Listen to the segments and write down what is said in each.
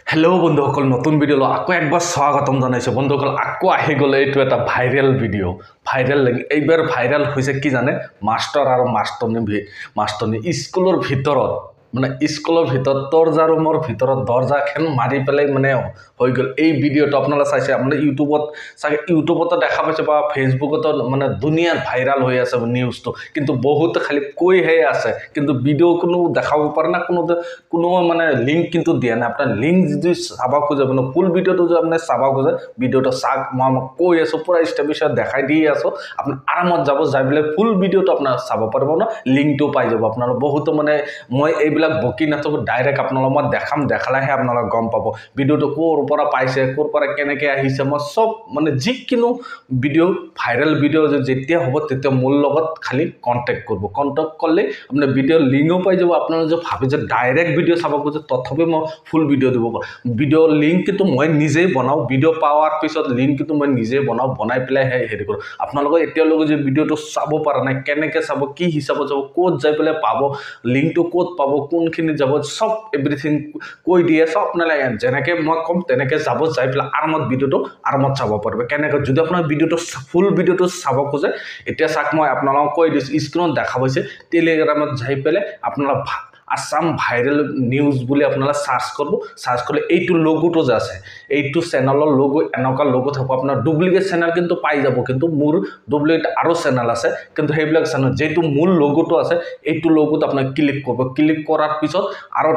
Hello' বন্ধুসকল, নতুন ভিডিঅ'লৈ আকৌ একবাৰ স্বাগতম জনাইছোঁ। বন্ধুসকল, আকৌ আহি গ'লে এইটো এটা ভাইৰেল ভিডিঅ'। এইবাৰ ভাইৰেল হৈছে কি জানে? মাষ্টৰ আৰু মাষ্টৰনী স্কুলৰ ভিতৰত দৰ্জা ৰুমৰ ভিতৰত দৰ্জাখন মাৰি পেলাই হৈ গ'ল। এই ভিডিঅ'টো আপোনালোকে চাইছে, আপোনাৰ ইউটিউবতো দেখা পাইছে বা ফেচবুকতো দুনিয়াত ভাইৰেল হৈ আছে নিউজটো। কিন্তু বহুতে খালি কৈহে আছে, কিন্তু ভিডিঅ' কোনো দেখাব পাৰে না, কোনো লিংক কিন্তু দিয়া নাই। আপোনাৰ লিংক যদি চাব খোজে, ফুল ভিডিঅ'টো যদি আপুনি চাব খোজে, ভিডিঅ'টো চাওক। মই কৈ আছোঁ, পূৰা ষ্টেপ বাই ষ্টেপ দেখাই দি আছোঁ। আপুনি আৰামত যাব, যাই পেলাই ফুল ভিডিঅ'টো আপোনাৰ চাব পাৰিব ন, লিংকটো পাই যাব। আপোনালোক বহুতো মই এইবিলাক বকি নাথাকোঁ, ডাইৰেক্ট আপোনালোক মই দেখালেহে আপোনালোক গম পাব ভিডিঅ'টো ক'ৰ পৰা পাইছে, ক'ৰ পৰা কেনেকৈ আহিছে। মই চব যিকোনো ভিডিঅ' ভাইৰেল ভিডিঅ' যেতিয়া হ'ব তেতিয়া মোৰ লগত খালি কণ্টেক্ট কৰিব। কণ্টেক্ট কৰিলে আপোনাৰ ভিডিঅ'ৰ লিংকো পাই যাব। আপোনালোকে যে ভাবে যে ডাইৰেক্ট ভিডিঅ' চাব খোজে, তথাপি মই ফুল ভিডিঅ' দিব পাৰোঁ। ভিডিঅ'ৰ লিংক কিন্তু মই নিজেই বনাওঁ। ভিডিঅ' পোৱাৰ পিছত লিংক কিন্তু মই নিজেই বনাই পেলাইহে হেৰি কৰোঁ। আপোনালোকে এতিয়ালৈকে যে ভিডিঅ'টো চাব পৰা নাই, কেনেকৈ চাব, কি হিচাপত যাব, ক'ত যাই পেলাই পাব, লিংকটো ক'ত পাব, কোনখিনি যাব, চব এভৰিথিং কৈ দিয়ে। চব আপোনালোকে যেনেকৈ মই ক'ম তেনেকৈ যাব, যাই পেলাই আৰামত চাব পাৰিব। কেনেকৈ যদি আপোনাৰ ফুল ভিডিঅ'টো চাব খোজে, এতিয়া চাওক, মই আপোনালোকক কৈ দিছোঁ, স্ক্ৰীনত দেখা পাইছে। টেলিগ্ৰামত যাই পেলাই আপোনালোক আছাম ভাইৰেল নিউজ বুলি আপোনালোকে চাৰ্চ কৰিলে এইটো লগোটো যে আছে, এইটো চেনেলৰ লগো, এনেকুৱা লগো থাকিব। আপোনাৰ ডুপ্লিকেট চেনেল কিন্তু পাই যাব, কিন্তু মোৰ ডুপ্লিকেট আৰু চেনেল আছে। কিন্তু সেইবিলাক চেনেল যিটো মূল লগোটো আছে, এইটো লগোত আপোনাক ক্লিক কৰিব। ক্লিক কৰাৰ পিছত আৰু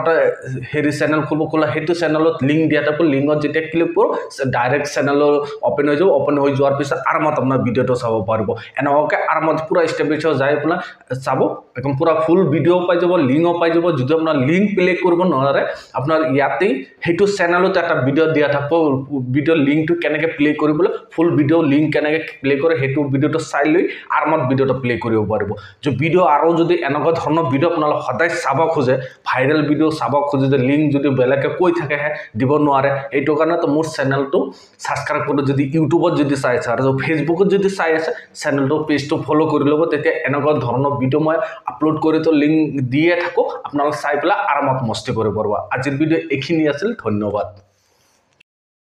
এটা চেনেল খোলা, সেইটো চেনেলত লিংক দিয়া থাকিব। লিংকত যেতিয়া ক্লিক কৰোঁ, ডাইৰেক্ট চেনেলৰ অ'পেন হৈ যাব। অ'পেন হৈ যোৱাৰ পিছত আৰামত আপোনাৰ ভিডিঅ'টো চাব পাৰিব। এনেকুৱাকৈ আৰামত পূৰা ষ্টেপ বাই ষ্টেপ যাই আপোনাৰ চাব, একদম পূৰা ফুল ভিডিঅ' পাই যাব, লিংকো পাই যাব। যদি আপোনাৰ লিংক প্লে কৰিব নোৱাৰে, আপোনাৰ ইয়াতেই সেইটো চেনেলত এটা ভিডিঅ' দিয়া থাকিব। ভিডিঅ'ৰ লিংকটো কেনেকৈ প্লে কৰিবলৈ, ফুল ভিডিঅ' লিংক কেনেকৈ প্লে কৰে, সেইটো ভিডিঅ'টো চাই লৈ আৰামত ভিডিঅ'টো প্লে কৰিব পাৰিব। ভিডিঅ' আৰু যদি এনেকুৱা ধৰণৰ ভিডিঅ' আপোনালোকে সদায় চাব খোজে, ভাইৰেল ভিডিঅ' চাব খোজে, যে লিংক যদি বেলেগে কৈ থাকেহে দিব নোৱাৰে, এইটো কাৰণেতো মোৰ চেনেলটো ছাবস্ক্ৰাইব কৰি, যদি ইউটিউবত যদি চাই আছে আৰু ফেচবুকত যদি চাই আছে, চেনেলটো পেজটো ফ'ল' কৰি ল'ব। তেতিয়া এনেকুৱা ধৰণৰ ভিডিঅ' মই আপলোড কৰি লিংক দিয়ে থাকোঁ, আপোনালোকে চাই পেলাই আৰামত মস্তি কৰিব পাৰিব। আজিৰ ভিডিঅ' এইখিনি আছিল। ধন্যবাদ।